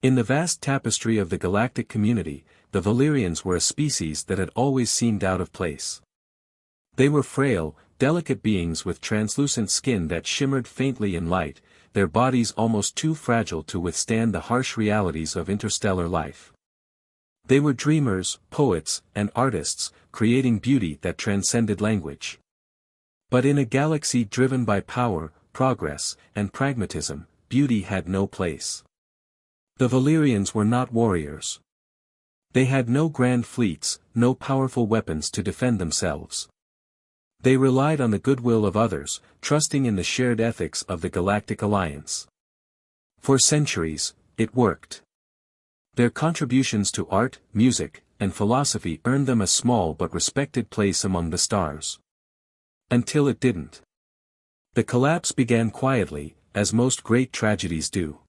In the vast tapestry of the galactic community, the Velyrians were a species that had always seemed out of place. They were frail, delicate beings with translucent skin that shimmered faintly in light, their bodies almost too fragile to withstand the harsh realities of interstellar life. They were dreamers, poets, and artists, creating beauty that transcended language. But in a galaxy driven by power, progress, and pragmatism, beauty had no place. The Velyrians were not warriors. They had no grand fleets, no powerful weapons to defend themselves. They relied on the goodwill of others, trusting in the shared ethics of the Galactic Alliance. For centuries, it worked. Their contributions to art, music, and philosophy earned them a small but respected place among the stars. Until it didn't. The collapse began quietly, as most great tragedies do.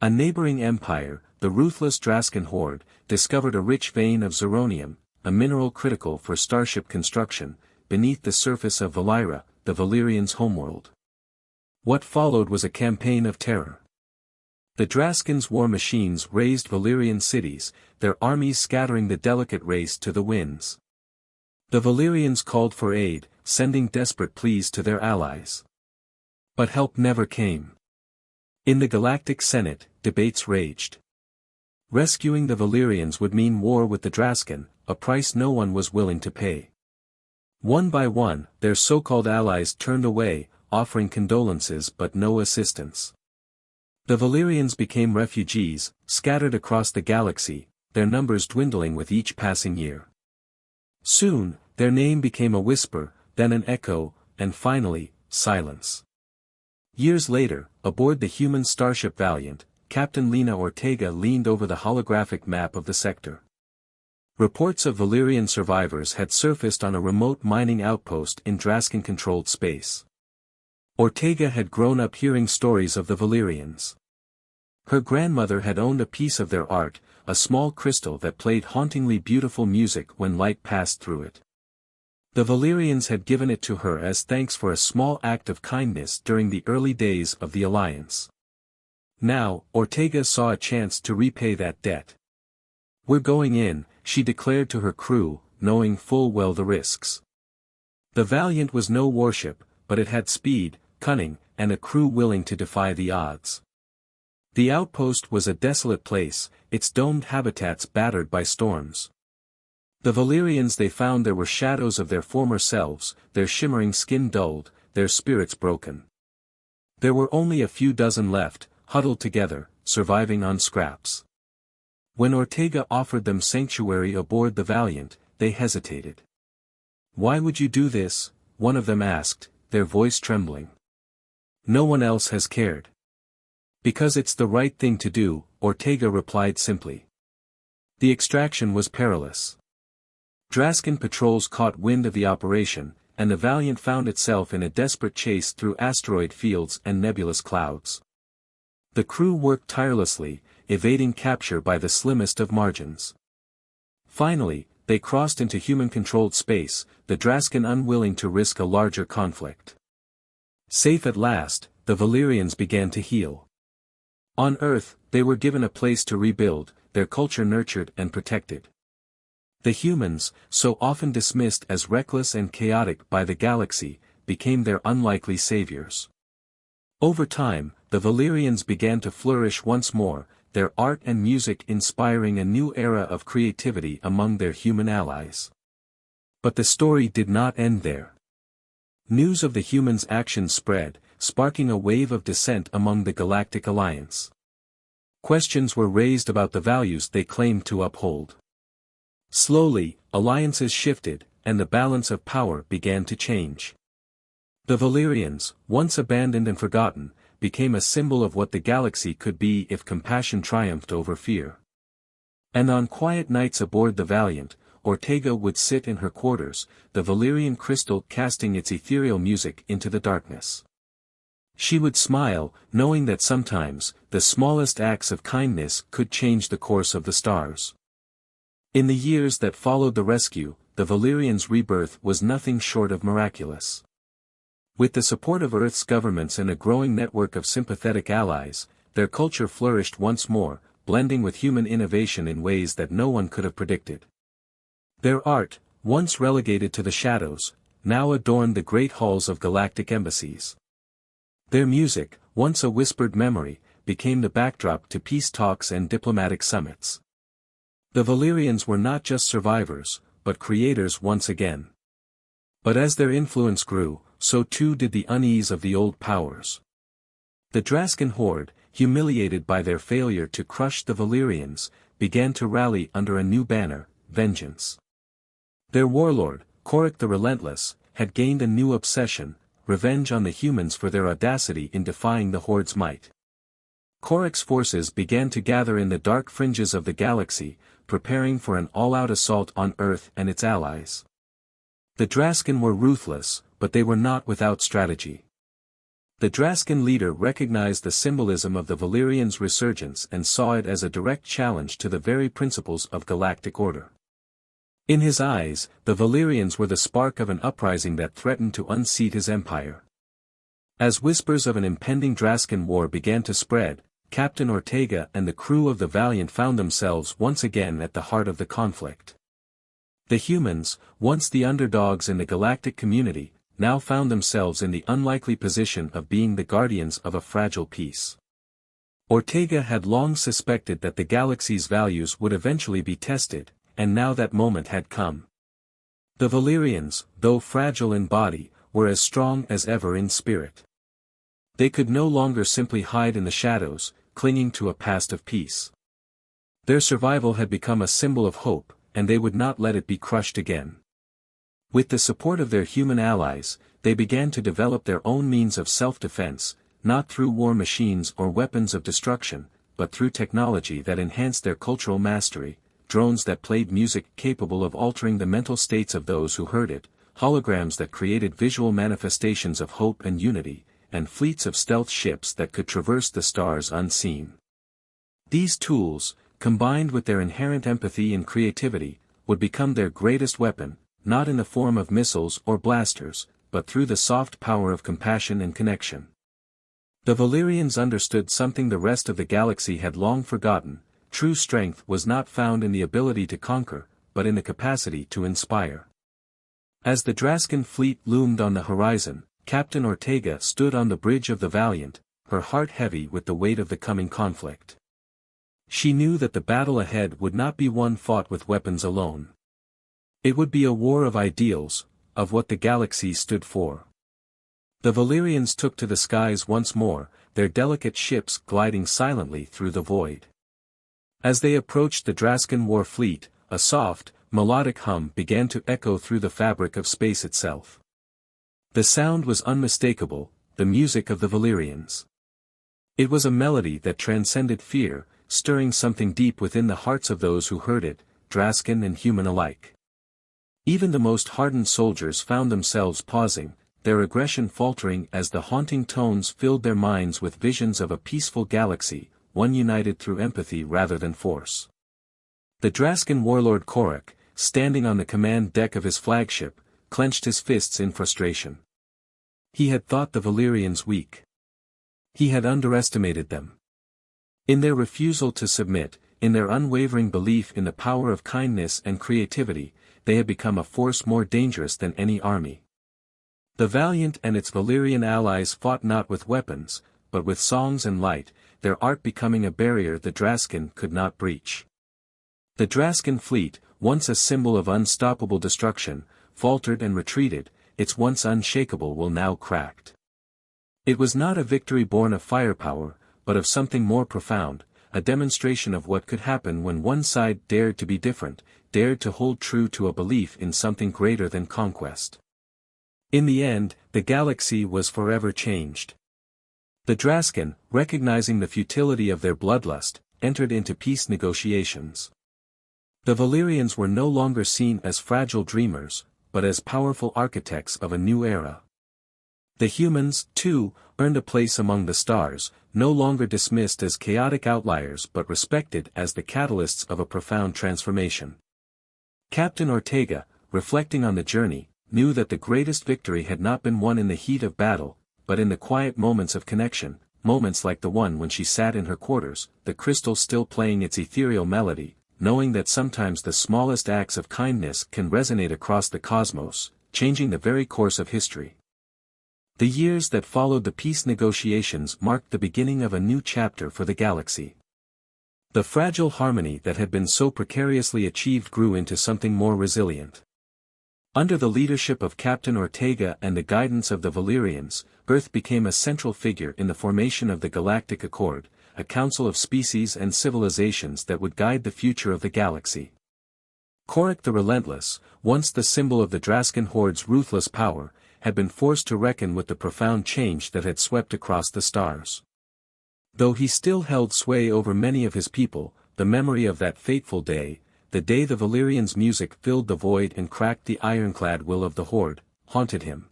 A neighboring empire, the ruthless Drasken Horde, discovered a rich vein of zirconium, a mineral critical for starship construction, beneath the surface of Velyria, the Valyrians' homeworld. What followed was a campaign of terror. The Draskens' war machines razed Valyrian cities, their armies scattering the delicate race to the winds. The Valyrians called for aid, sending desperate pleas to their allies. But help never came. In the Galactic Senate, debates raged. Rescuing the Velyrians would mean war with the Drasken, a price no one was willing to pay. One by one, their so-called allies turned away, offering condolences but no assistance. The Velyrians became refugees, scattered across the galaxy, their numbers dwindling with each passing year. Soon, their name became a whisper, then an echo, and finally, silence. Years later, aboard the human starship Valiant, Captain Lena Ortega leaned over the holographic map of the sector. Reports of Valyrian survivors had surfaced on a remote mining outpost in Drasken-controlled space. Ortega had grown up hearing stories of the Velyrians. Her grandmother had owned a piece of their art, a small crystal that played hauntingly beautiful music when light passed through it. The Velyrians had given it to her as thanks for a small act of kindness during the early days of the Alliance. Now, Ortega saw a chance to repay that debt. "We're going in," she declared to her crew, knowing full well the risks. The Valiant was no warship, but it had speed, cunning, and a crew willing to defy the odds. The outpost was a desolate place, its domed habitats battered by storms. The Velyrians they found there were shadows of their former selves, their shimmering skin dulled, their spirits broken. There were only a few dozen left, huddled together, surviving on scraps. When Ortega offered them sanctuary aboard the Valiant, they hesitated. "Why would you do this?" one of them asked, their voice trembling. "No one else has cared." "Because it's the right thing to do," Ortega replied simply. The extraction was perilous. Drasken patrols caught wind of the operation, and the Valiant found itself in a desperate chase through asteroid fields and nebulous clouds. The crew worked tirelessly, evading capture by the slimmest of margins. Finally, they crossed into human-controlled space, the Drasken unwilling to risk a larger conflict. Safe at last, the Velyrians began to heal. On Earth, they were given a place to rebuild, their culture nurtured and protected. The humans, so often dismissed as reckless and chaotic by the galaxy, became their unlikely saviors. Over time, the Velyrians began to flourish once more, their art and music inspiring a new era of creativity among their human allies. But the story did not end there. News of the humans' actions spread, sparking a wave of dissent among the Galactic Alliance. Questions were raised about the values they claimed to uphold. Slowly, alliances shifted, and the balance of power began to change. The Velyrians, once abandoned and forgotten, became a symbol of what the galaxy could be if compassion triumphed over fear. And on quiet nights aboard the Valiant, Ortega would sit in her quarters, the Valyrian crystal casting its ethereal music into the darkness. She would smile, knowing that sometimes, the smallest acts of kindness could change the course of the stars. In the years that followed the rescue, the Valyrians' rebirth was nothing short of miraculous. With the support of Earth's governments and a growing network of sympathetic allies, their culture flourished once more, blending with human innovation in ways that no one could have predicted. Their art, once relegated to the shadows, now adorned the great halls of galactic embassies. Their music, once a whispered memory, became the backdrop to peace talks and diplomatic summits. The Velyrians were not just survivors, but creators once again. But as their influence grew, so too did the unease of the old powers. The Drasken Horde, humiliated by their failure to crush the Velyrians, began to rally under a new banner, vengeance. Their warlord, Korrak the Relentless, had gained a new obsession, revenge on the humans for their audacity in defying the Horde's might. Korrak's forces began to gather in the dark fringes of the galaxy, preparing for an all-out assault on Earth and its allies. The Drasken were ruthless, but they were not without strategy. The Drasken leader recognized the symbolism of the Velyrians' resurgence and saw it as a direct challenge to the very principles of galactic order. In his eyes, the Velyrians were the spark of an uprising that threatened to unseat his empire. As whispers of an impending Drasken war began to spread, Captain Ortega and the crew of the Valiant found themselves once again at the heart of the conflict. The humans, once the underdogs in the galactic community, now found themselves in the unlikely position of being the guardians of a fragile peace. Ortega had long suspected that the galaxy's values would eventually be tested, and now that moment had come. The Velyrians, though fragile in body, were as strong as ever in spirit. They could no longer simply hide in the shadows, clinging to a past of peace. Their survival had become a symbol of hope, and they would not let it be crushed again. With the support of their human allies, they began to develop their own means of self-defense, not through war machines or weapons of destruction, but through technology that enhanced their cultural mastery, drones that played music capable of altering the mental states of those who heard it, holograms that created visual manifestations of hope and unity, and fleets of stealth ships that could traverse the stars unseen. These tools, combined with their inherent empathy and creativity, would become their greatest weapon, not in the form of missiles or blasters, but through the soft power of compassion and connection. The Velyrians understood something the rest of the galaxy had long forgotten: true strength was not found in the ability to conquer, but in the capacity to inspire. As the Drasken fleet loomed on the horizon, Captain Ortega stood on the bridge of the Valiant, her heart heavy with the weight of the coming conflict. She knew that the battle ahead would not be one fought with weapons alone. It would be a war of ideals, of what the galaxy stood for. The Velyrians took to the skies once more, their delicate ships gliding silently through the void. As they approached the Drasken war fleet, a soft, melodic hum began to echo through the fabric of space itself. The sound was unmistakable, the music of the Velyrians. It was a melody that transcended fear, stirring something deep within the hearts of those who heard it, Drasken and human alike. Even the most hardened soldiers found themselves pausing, their aggression faltering as the haunting tones filled their minds with visions of a peaceful galaxy, one united through empathy rather than force. The Drasken warlord Korrak, standing on the command deck of his flagship, clenched his fists in frustration. He had thought the Velyrians weak. He had underestimated them. In their refusal to submit, in their unwavering belief in the power of kindness and creativity, they had become a force more dangerous than any army. The Valiant and its Valyrian allies fought not with weapons, but with songs and light, their art becoming a barrier the Drasken could not breach. The Drasken fleet, once a symbol of unstoppable destruction, faltered and retreated, its once unshakable will now cracked. It was not a victory born of firepower, but of something more profound, a demonstration of what could happen when one side dared to be different, dared to hold true to a belief in something greater than conquest. In the end, the galaxy was forever changed. The Drasken, recognizing the futility of their bloodlust, entered into peace negotiations. The Velyrians were no longer seen as fragile dreamers, but as powerful architects of a new era. The humans, too, earned a place among the stars, no longer dismissed as chaotic outliers but respected as the catalysts of a profound transformation. Captain Ortega, reflecting on the journey, knew that the greatest victory had not been won in the heat of battle, but in the quiet moments of connection, moments like the one when she sat in her quarters, the crystal still playing its ethereal melody, knowing that sometimes the smallest acts of kindness can resonate across the cosmos, changing the very course of history. The years that followed the peace negotiations marked the beginning of a new chapter for the galaxy. The fragile harmony that had been so precariously achieved grew into something more resilient. Under the leadership of Captain Ortega and the guidance of the Velyrians, Earth became a central figure in the formation of the Galactic Accord, a council of species and civilizations that would guide the future of the galaxy. Korrak the Relentless, once the symbol of the Drasken Horde's ruthless power, had been forced to reckon with the profound change that had swept across the stars. Though he still held sway over many of his people, the memory of that fateful day, the day the Velyrians' music filled the void and cracked the ironclad will of the Horde, haunted him.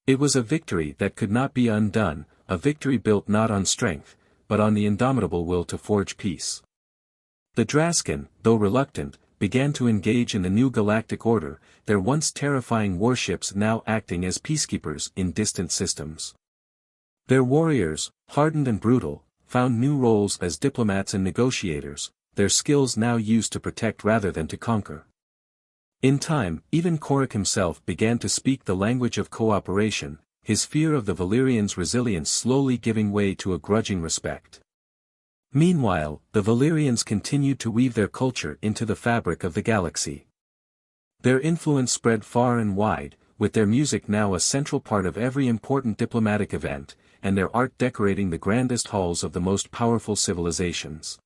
It was a victory that could not be undone, a victory built not on strength, but on the indomitable will to forge peace. The Drasken, though reluctant, began to engage in the new galactic order, their once terrifying warships now acting as peacekeepers in distant systems. Their warriors, hardened and brutal, found new roles as diplomats and negotiators, their skills now used to protect rather than to conquer. In time, even Korrak himself began to speak the language of cooperation, his fear of the Velyrians' resilience slowly giving way to a grudging respect. Meanwhile, the Velyrians continued to weave their culture into the fabric of the galaxy. Their influence spread far and wide, with their music now a central part of every important diplomatic event, and their art decorating the grandest halls of the most powerful civilizations.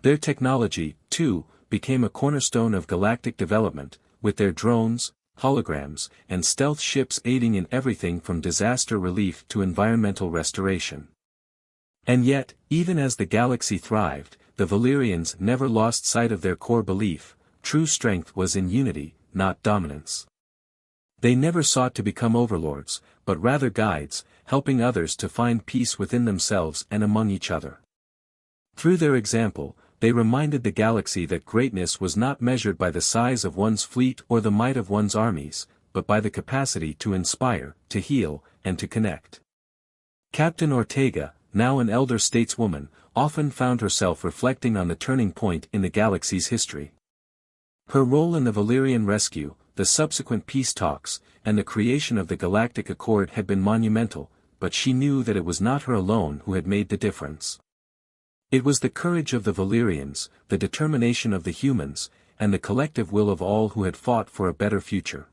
Their technology, too, became a cornerstone of galactic development, with their drones, holograms, and stealth ships aiding in everything from disaster relief to environmental restoration. And yet, even as the galaxy thrived, the Velyrians never lost sight of their core belief: true strength was in unity, not dominance. They never sought to become overlords, but rather guides, helping others to find peace within themselves and among each other. Through their example, they reminded the galaxy that greatness was not measured by the size of one's fleet or the might of one's armies, but by the capacity to inspire, to heal, and to connect. Captain Ortega, now an elder stateswoman, often found herself reflecting on the turning point in the galaxy's history. Her role in the Valyrian rescue, the subsequent peace talks, and the creation of the Galactic Accord had been monumental, but she knew that it was not her alone who had made the difference. It was the courage of the Velyrians, the determination of the humans, and the collective will of all who had fought for a better future.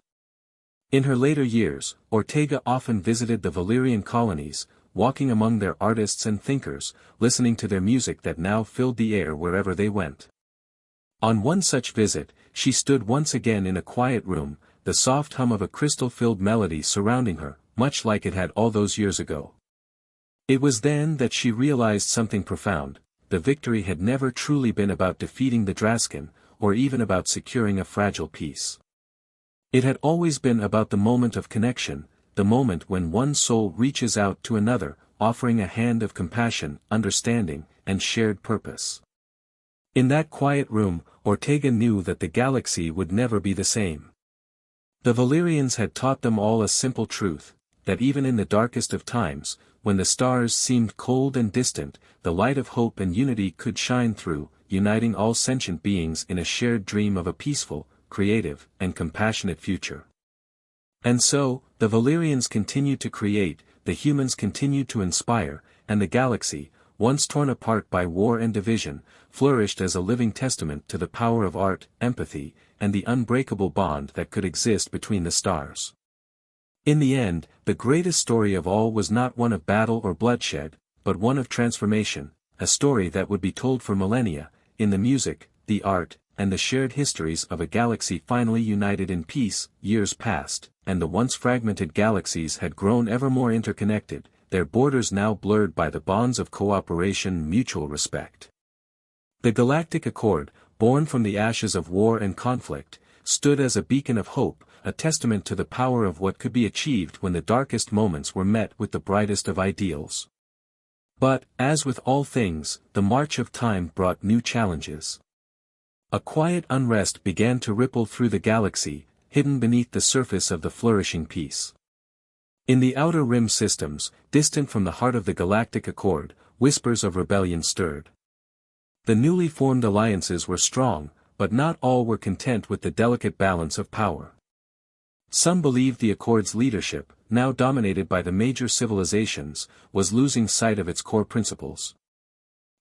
In her later years, Ortega often visited the Valyrian colonies, walking among their artists and thinkers, listening to their music that now filled the air wherever they went. On one such visit, she stood once again in a quiet room, the soft hum of a crystal-filled melody surrounding her, much like it had all those years ago. It was then that she realized something profound: the victory had never truly been about defeating the Drasken, or even about securing a fragile peace. It had always been about the moment of connection, the moment when one soul reaches out to another, offering a hand of compassion, understanding, and shared purpose. In that quiet room, Ortega knew that the galaxy would never be the same. The Velyrians had taught them all a simple truth, that even in the darkest of times, when the stars seemed cold and distant, the light of hope and unity could shine through, uniting all sentient beings in a shared dream of a peaceful, creative, and compassionate future. And so, the Velyrians continued to create, the humans continued to inspire, and the galaxy, once torn apart by war and division, flourished as a living testament to the power of art, empathy, and the unbreakable bond that could exist between the stars. In the end, the greatest story of all was not one of battle or bloodshed, but one of transformation, a story that would be told for millennia, in the music, the art, and the shared histories of a galaxy finally united in peace. Years passed, and the once fragmented galaxies had grown ever more interconnected, their borders now blurred by the bonds of cooperation and mutual respect. The Galactic Accord, born from the ashes of war and conflict, stood as a beacon of hope, a testament to the power of what could be achieved when the darkest moments were met with the brightest of ideals. But, as with all things, the march of time brought new challenges. A quiet unrest began to ripple through the galaxy, hidden beneath the surface of the flourishing peace. In the outer rim systems, distant from the heart of the Galactic Accord, whispers of rebellion stirred. The newly formed alliances were strong, but not all were content with the delicate balance of power. Some believed the Accord's leadership, now dominated by the major civilizations, was losing sight of its core principles.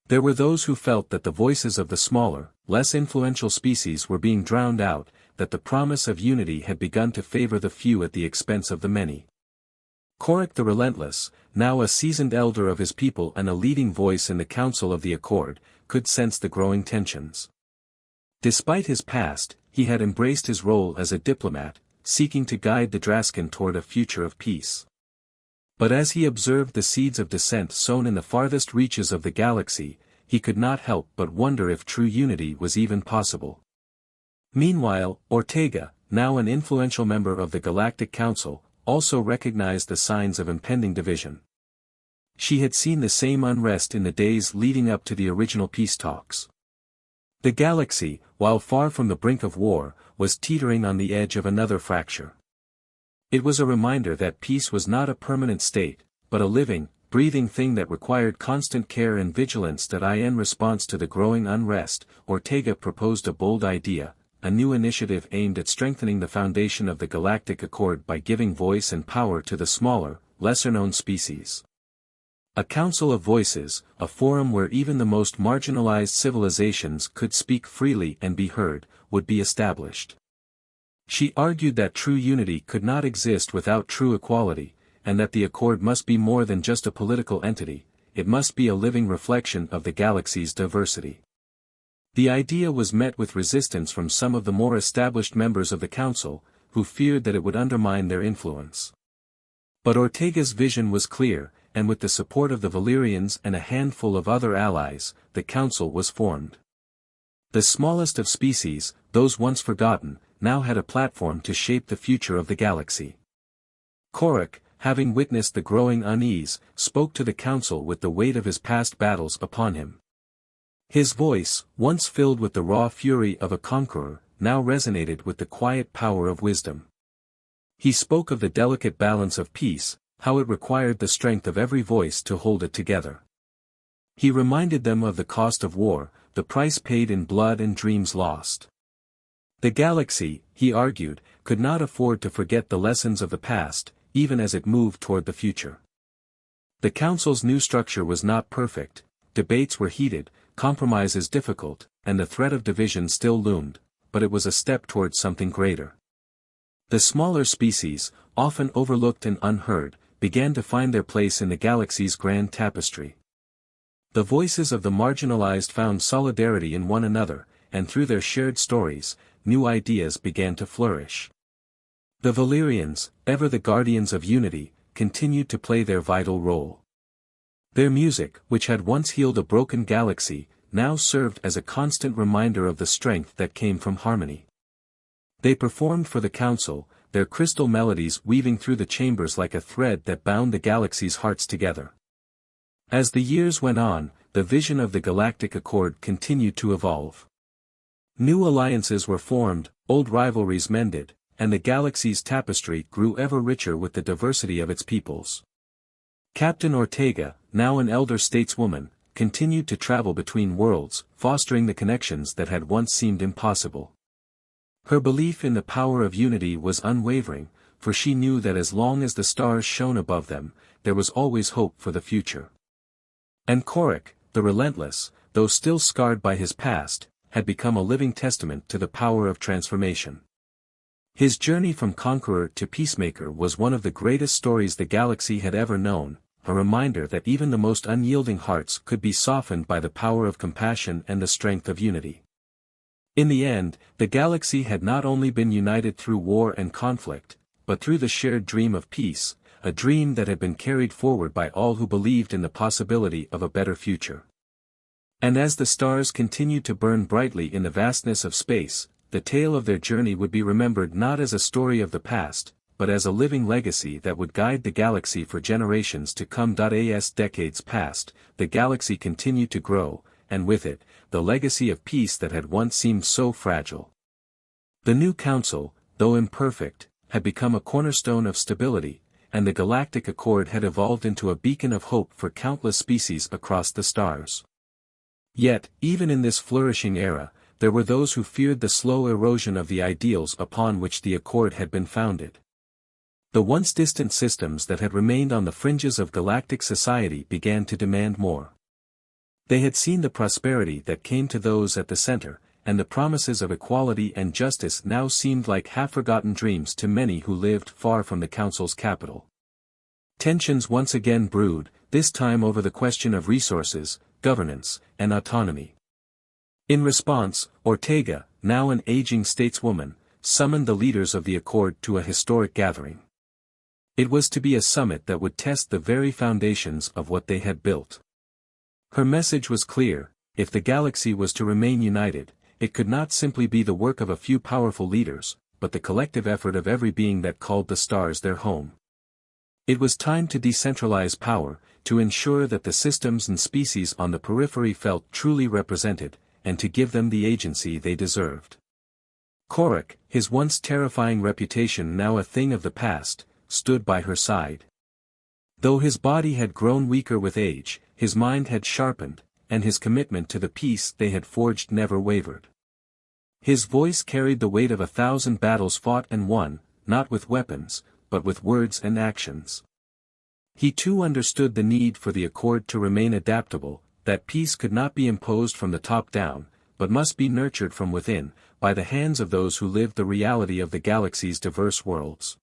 There were those who felt that the voices of the smaller, less influential species were being drowned out, that the promise of unity had begun to favor the few at the expense of the many. Korrak the Relentless, now a seasoned elder of his people and a leading voice in the Council of the Accord, could sense the growing tensions. Despite his past, he had embraced his role as a diplomat, seeking to guide the Drasken toward a future of peace. But as he observed the seeds of dissent sown in the farthest reaches of the galaxy, he could not help but wonder if true unity was even possible. Meanwhile, Ortega, now an influential member of the Galactic Council, also recognized the signs of impending division. She had seen the same unrest in the days leading up to the original peace talks. The galaxy, while far from the brink of war, was teetering on the edge of another fracture. It was a reminder that peace was not a permanent state, but a living, breathing thing that required constant care and vigilance. In response to the growing unrest, Ortega proposed a bold idea, a new initiative aimed at strengthening the foundation of the Galactic Accord by giving voice and power to the smaller, lesser-known species. A council of voices, a forum where even the most marginalized civilizations could speak freely and be heard, would be established. She argued that true unity could not exist without true equality, and that the Accord must be more than just a political entity, it must be a living reflection of the galaxy's diversity. The idea was met with resistance from some of the more established members of the Council, who feared that it would undermine their influence. But Ortega's vision was clear, and with the support of the Velyrians and a handful of other allies, the Council was formed. The smallest of species, those once forgotten, now had a platform to shape the future of the galaxy. Korrak, having witnessed the growing unease, spoke to the Council with the weight of his past battles upon him. His voice, once filled with the raw fury of a conqueror, now resonated with the quiet power of wisdom. He spoke of the delicate balance of peace, how it required the strength of every voice to hold it together. He reminded them of the cost of war, the price paid in blood and dreams lost. The galaxy, he argued, could not afford to forget the lessons of the past, even as it moved toward the future. The Council's new structure was not perfect, debates were heated, compromises difficult, and the threat of division still loomed, but it was a step towards something greater. The smaller species, often overlooked and unheard, began to find their place in the galaxy's grand tapestry. The voices of the marginalized found solidarity in one another, and through their shared stories, new ideas began to flourish. The Velyrians, ever the guardians of unity, continued to play their vital role. Their music, which had once healed a broken galaxy, now served as a constant reminder of the strength that came from harmony. They performed for the Council, their crystal melodies weaving through the chambers like a thread that bound the galaxy's hearts together. As the years went on, the vision of the Galactic Accord continued to evolve. New alliances were formed, old rivalries mended, and the galaxy's tapestry grew ever richer with the diversity of its peoples. Captain Ortega, now an elder stateswoman, continued to travel between worlds, fostering the connections that had once seemed impossible. Her belief in the power of unity was unwavering, for she knew that as long as the stars shone above them, there was always hope for the future. And Korrak, the Relentless, though still scarred by his past, had become a living testament to the power of transformation. His journey from conqueror to peacemaker was one of the greatest stories the galaxy had ever known, a reminder that even the most unyielding hearts could be softened by the power of compassion and the strength of unity. In the end, the galaxy had not only been united through war and conflict, but through the shared dream of peace, a dream that had been carried forward by all who believed in the possibility of a better future. And as the stars continued to burn brightly in the vastness of space, the tale of their journey would be remembered not as a story of the past, but as a living legacy that would guide the galaxy for generations to come. As decades passed, the galaxy continued to grow, and with it, the legacy of peace that had once seemed so fragile. The new council, though imperfect, had become a cornerstone of stability, and the Galactic Accord had evolved into a beacon of hope for countless species across the stars. Yet, even in this flourishing era, there were those who feared the slow erosion of the ideals upon which the Accord had been founded. The once distant systems that had remained on the fringes of galactic society began to demand more. They had seen the prosperity that came to those at the center, and the promises of equality and justice now seemed like half-forgotten dreams to many who lived far from the Council's capital. Tensions once again brewed, this time over the question of resources, governance, and autonomy. In response, Ortega, now an aging stateswoman, summoned the leaders of the Accord to a historic gathering. It was to be a summit that would test the very foundations of what they had built. Her message was clear: if the galaxy was to remain united, it could not simply be the work of a few powerful leaders, but the collective effort of every being that called the stars their home. It was time to decentralize power, to ensure that the systems and species on the periphery felt truly represented, and to give them the agency they deserved. Korrak, his once terrifying reputation now a thing of the past, stood by her side. Though his body had grown weaker with age, his mind had sharpened, and his commitment to the peace they had forged never wavered. His voice carried the weight of 1,000 battles fought and won, not with weapons, but with words and actions. He too understood the need for the Accord to remain adaptable, that peace could not be imposed from the top down, but must be nurtured from within, by the hands of those who lived the reality of the galaxy's diverse worlds.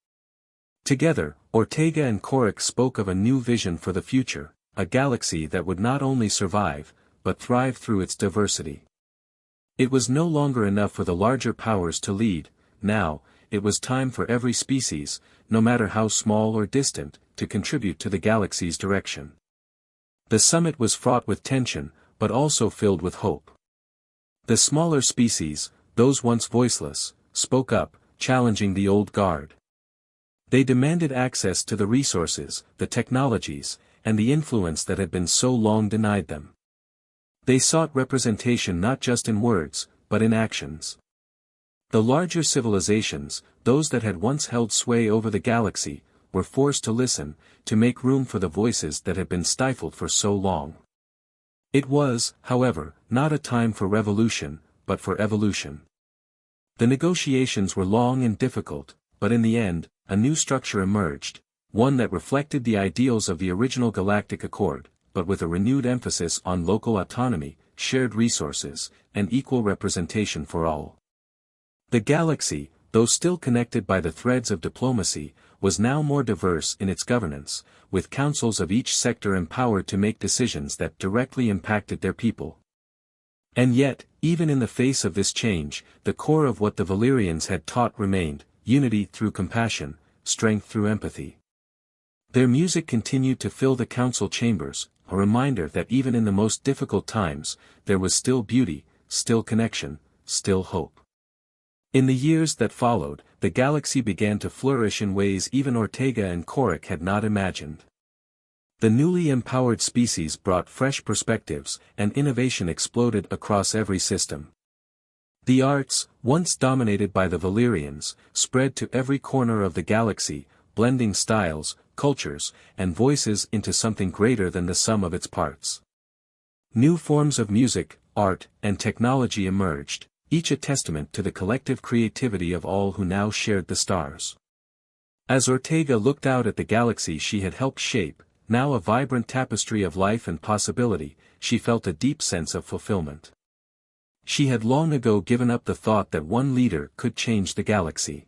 Together, Ortega and Korrak spoke of a new vision for the future, a galaxy that would not only survive, but thrive through its diversity. It was no longer enough for the larger powers to lead, now, it was time for every species, no matter how small or distant, to contribute to the galaxy's direction. The summit was fraught with tension, but also filled with hope. The smaller species, those once voiceless, spoke up, challenging the old guard. They demanded access to the resources, the technologies, and the influence that had been so long denied them. They sought representation not just in words, but in actions. The larger civilizations, those that had once held sway over the galaxy, were forced to listen, to make room for the voices that had been stifled for so long. It was, however, not a time for revolution, but for evolution. The negotiations were long and difficult, but in the end, a new structure emerged, one that reflected the ideals of the original Galactic Accord, but with a renewed emphasis on local autonomy, shared resources, and equal representation for all. The galaxy, though still connected by the threads of diplomacy, was now more diverse in its governance, with councils of each sector empowered to make decisions that directly impacted their people. And yet, even in the face of this change, the core of what the Velyrians had taught remained: unity through compassion, strength through empathy. Their music continued to fill the council chambers, a reminder that even in the most difficult times, there was still beauty, still connection, still hope. In the years that followed, the galaxy began to flourish in ways even Ortega and Korrak had not imagined. The newly empowered species brought fresh perspectives, and innovation exploded across every system. The arts, once dominated by the Velyrians, spread to every corner of the galaxy, blending styles, cultures, and voices into something greater than the sum of its parts. New forms of music, art, and technology emerged, each a testament to the collective creativity of all who now shared the stars. As Ortega looked out at the galaxy she had helped shape, now a vibrant tapestry of life and possibility, she felt a deep sense of fulfillment. She had long ago given up the thought that one leader could change the galaxy.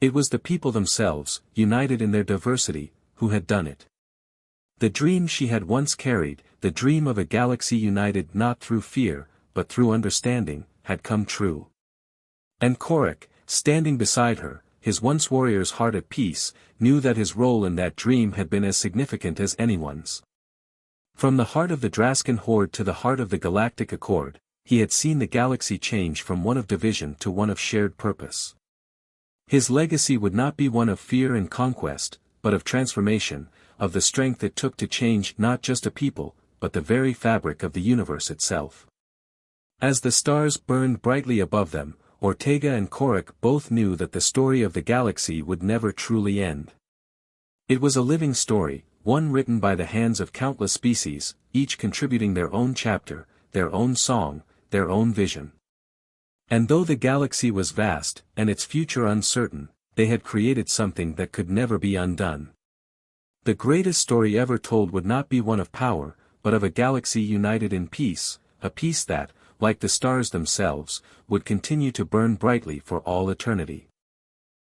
It was the people themselves, united in their diversity, who had done it. The dream she had once carried, the dream of a galaxy united not through fear, but through understanding, had come true. And Korrak, standing beside her, his once warrior's heart at peace, knew that his role in that dream had been as significant as anyone's. From the heart of the Drasken Horde to the heart of the Galactic Accord, he had seen the galaxy change from one of division to one of shared purpose. His legacy would not be one of fear and conquest, but of transformation, of the strength it took to change not just a people, but the very fabric of the universe itself. As the stars burned brightly above them, Ortega and Korrak both knew that the story of the galaxy would never truly end. It was a living story, one written by the hands of countless species, each contributing their own chapter, their own song, their own vision. And though the galaxy was vast, and its future uncertain, they had created something that could never be undone. The greatest story ever told would not be one of power, but of a galaxy united in peace, a peace that, like the stars themselves, would continue to burn brightly for all eternity.